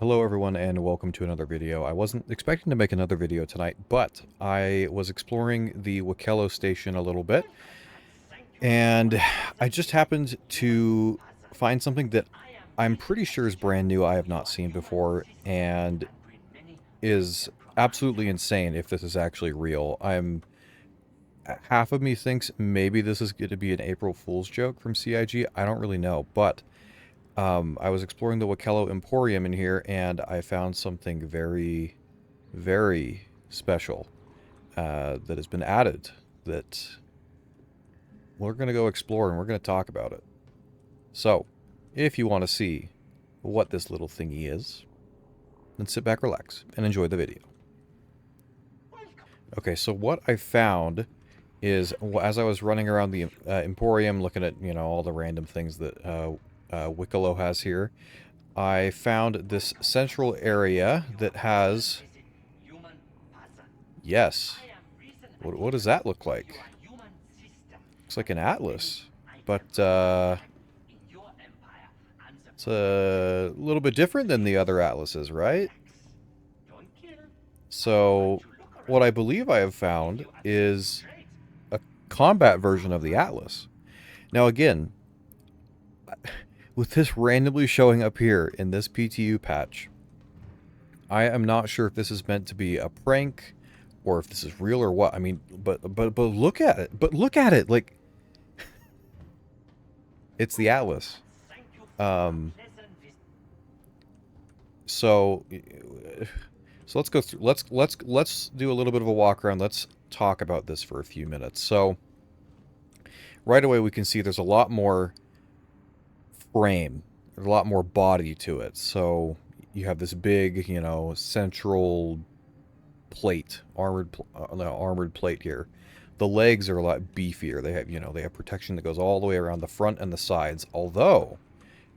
Hello everyone and welcome to another video. I wasn't expecting to make another video tonight, but I was exploring the Wikelo station a little bit, and I just happened to find something that I'm pretty sure is brand new, I have not seen before, and is absolutely insane if this is actually real. Half of me thinks maybe this is going to be an April Fool's joke from CIG. I don't really know, but I was exploring the Wikelo Emporium in here, and I found something very, very special that has been added that we're going to go explore, and we're going to talk about it. So, if you want to see what this little thingy is, then sit back, relax, and enjoy the video. Okay, so what I found is, as I was running around the Emporium, looking at, all the random things that Wikelo has here, I found this central area that has... Yes. What does that look like? Looks like an Atlas. But, it's a little bit different than the other Atlases, right? So, what I believe I have found is a combat version of the Atlas. Now, again, with this randomly showing up here in this PTU patch, I am not sure if this is meant to be a prank or if this is real or what. I mean, but look at it. But look at it. Like, it's the Atlas. So let's go through. Let's do a little bit of a walk around. Let's talk about this for a few minutes. So right away we can see there's a lot more frame, there's a lot more body to it. So you have this big, central plate, armored plate here. The legs are a lot beefier. They have, they have protection that goes all the way around the front and the sides. Although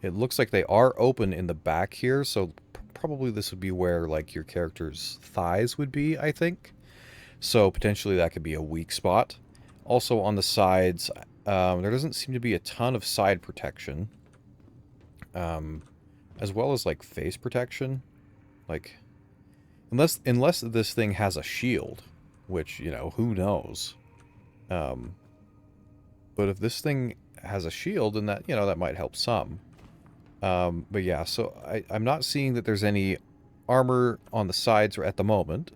it looks like they are open in the back here, so probably this would be where like your character's thighs would be, I think. So potentially that could be a weak spot. Also on the sides, there doesn't seem to be a ton of side protection. As well as like face protection, like unless this thing has a shield, which who knows. But if this thing has a shield, then that might help some. But yeah, so I'm not seeing that there's any armor on the sides at the moment,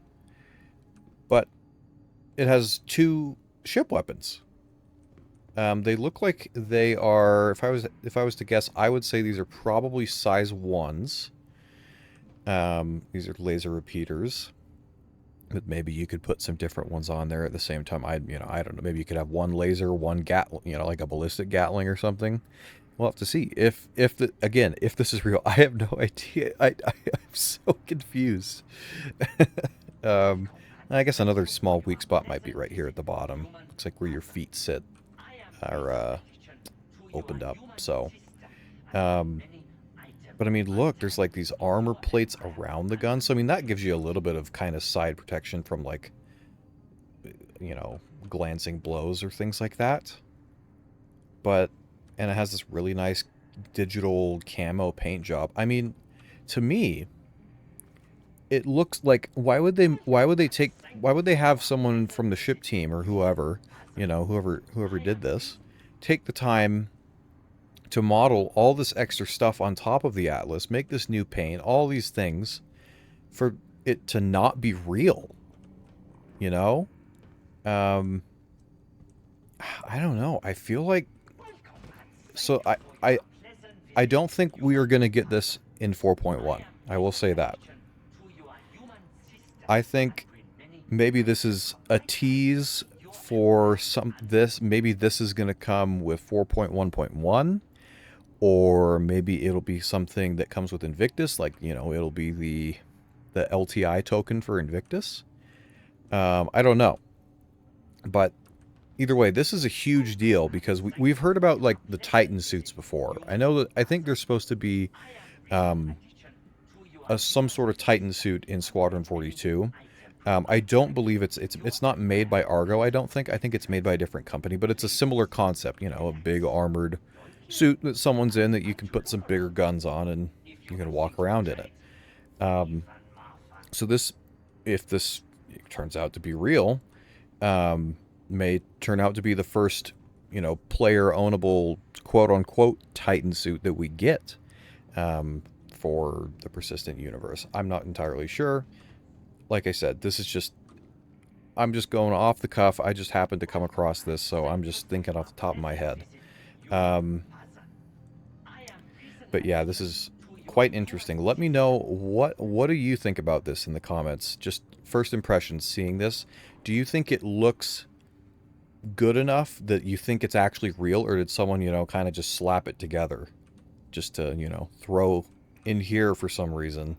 but it has two ship weapons. They look like they are, if I was to guess, I would say these are probably size 1s. These are laser repeaters. But maybe you could put some different ones on there at the same time. I don't know. Maybe you could have one laser, one like a ballistic Gatling or something. We'll have to see. If this is real, I have no idea. I'm so confused. I guess another small weak spot might be right here at the bottom. Looks like where your feet sit are opened up. So, but I mean, look, there's like these armor plates around the gun. So I mean, that gives you a little bit of kind of side protection from like, glancing blows or things like that. And it has this really nice digital camo paint job. I mean, to me, it looks like why would they have someone from the ship team or whoever, whoever did this, take the time to model all this extra stuff on top of the Atlas, make this new paint, all these things, for it to not be real, I don't know. I feel like, so I don't think we are going to get this in 4.1. I will say that. I think maybe this is a tease for maybe this is going to come with 4.1.1, or maybe it'll be something that comes with Invictus, like, it'll be the LTI token for Invictus. I don't know. But either way, this is a huge deal because we've heard about like the Titan suits before. I think there's supposed to be some sort of Titan suit in Squadron 42. I don't believe it's not made by Argo, I don't think. I think it's made by a different company, but it's a similar concept, a big armored suit that someone's in that you can put some bigger guns on and you can walk around in it. So this, if this turns out to be real, may turn out to be the first, player ownable quote unquote Titan suit that we get for the persistent universe. I'm not entirely sure. Like I said, this is just, I'm just going off the cuff. I just happened to come across this, so I'm just thinking off the top of my head. But yeah, this is quite interesting. Let me know what do you think about this in the comments. Just first impressions seeing this. Do you think it looks good enough that you think it's actually real, or did someone, kind of just slap it together just to, throw in here for some reason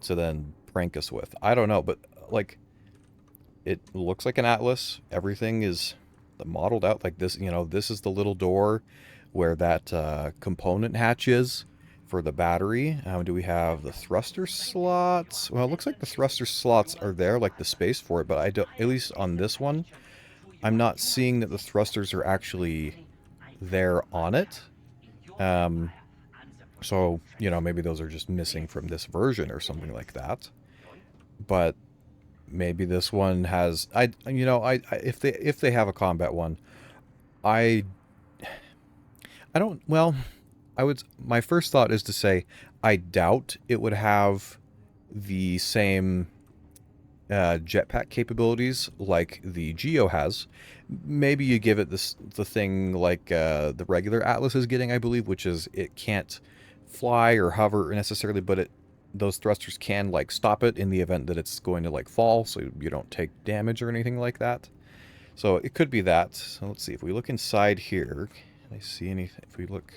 to then prank us with? I don't know, but like it looks like an Atlas. Everything is modeled out like this. This is the little door where that component hatch is for the battery. Do we have the thruster slots? Well, it looks like the thruster slots are there, like the space for it, but I don't, at least on this one, I'm not seeing that the thrusters are actually there on it. So, maybe those are just missing from this version or something like that. But maybe this one has, if they have a combat one, I don't, well, my first thought is to say, I doubt it would have the same jetpack capabilities like the Geo has. Maybe you give it the thing like the regular Atlas is getting, I believe, which is it can't fly or hover necessarily, but those thrusters can like stop it in the event that it's going to like fall, so you don't take damage or anything like that. So it could be that. So let's see if we look inside here. Can I see anything? If we look,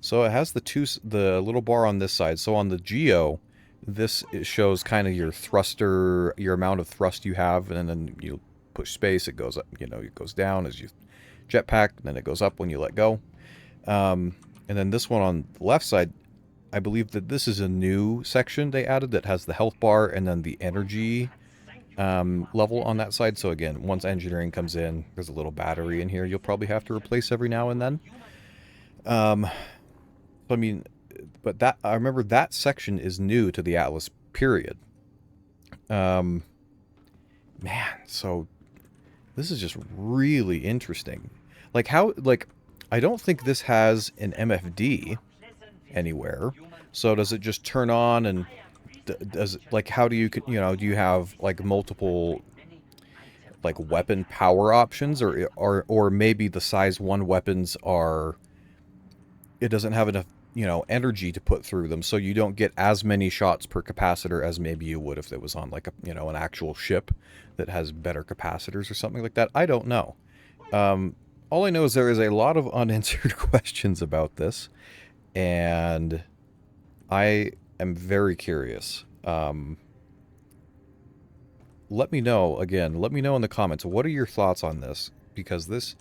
so it has the little bar on this side. So on the Geo, this shows kind of your thruster, your amount of thrust you have, and then you push space, it goes up, it goes down as you jetpack, and then it goes up when you let go. And then this one on the left side, I believe that this is a new section they added that has the health bar and then the energy level on that side. So again, once engineering comes in, there's a little battery in here you'll probably have to replace every now and then. I mean, but that, I remember that section is new to the Atlas, period. Man, so this is just really interesting. Like how, like, I don't think this has an MFD anywhere. So does it just turn on and does, like, how do you, do you have like multiple like weapon power options, or maybe the size 1 weapons are, it doesn't have enough, energy to put through them, so you don't get as many shots per capacitor as maybe you would if it was on like a, an actual ship that has better capacitors or something like that. I don't know. All I know is there is a lot of unanswered questions about this, and I am very curious. Let me know, again, let me know in the comments, what are your thoughts on this? Because this,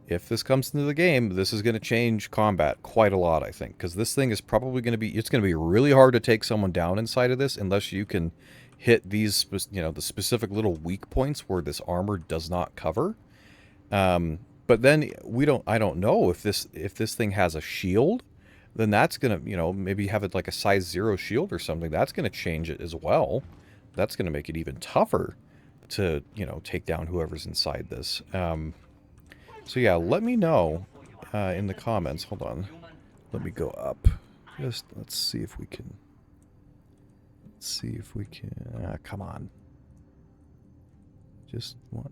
if this comes into the game, this is going to change combat quite a lot, I think. Because this thing is probably going to be, it's going to be really hard to take someone down inside of this unless you can hit these, the specific little weak points where this armor does not cover. But then I don't know if this thing has a shield, then that's going to, maybe have it like a size 0 shield or something. That's going to change it as well. That's going to make it even tougher to, take down whoever's inside this. So yeah, let me know in the comments. Hold on. Let me go up. Just, let's see if we can... come on. Just want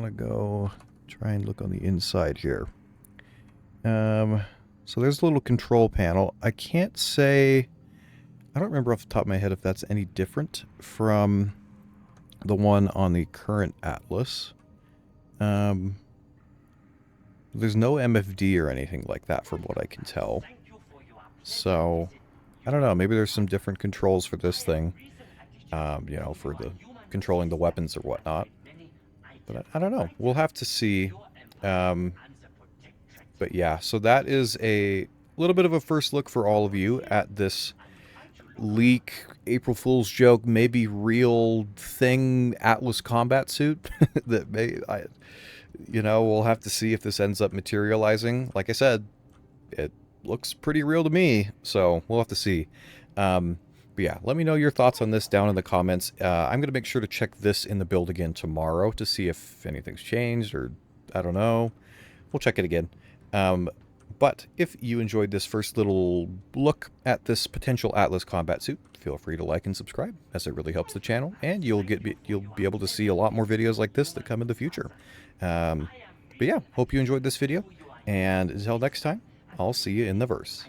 to go try and look on the inside here. So there's a little control panel. I can't say... I don't remember off the top of my head if that's any different from the one on the current Atlas. There's no MFD or anything like that from what I can tell. So, I don't know, maybe there's some different controls for this thing. For the controlling the weapons or whatnot. But I don't know. We'll have to see. But yeah, so that is a little bit of a first look for all of you at this leak, April Fool's joke, maybe real thing Atlas combat suit that we'll have to see if this ends up materializing. Like I said, looks pretty real to me, so we'll have to see. But yeah, let me know your thoughts on this down in the comments. I'm going to make sure to check this in the build again tomorrow to see if anything's changed, or I don't know. We'll check it again. But if you enjoyed this first little look at this potential Atlas combat suit, feel free to like and subscribe, as it really helps the channel, and you'll be able to see a lot more videos like this that come in the future. But yeah, hope you enjoyed this video, and until next time, I'll see you in the verse.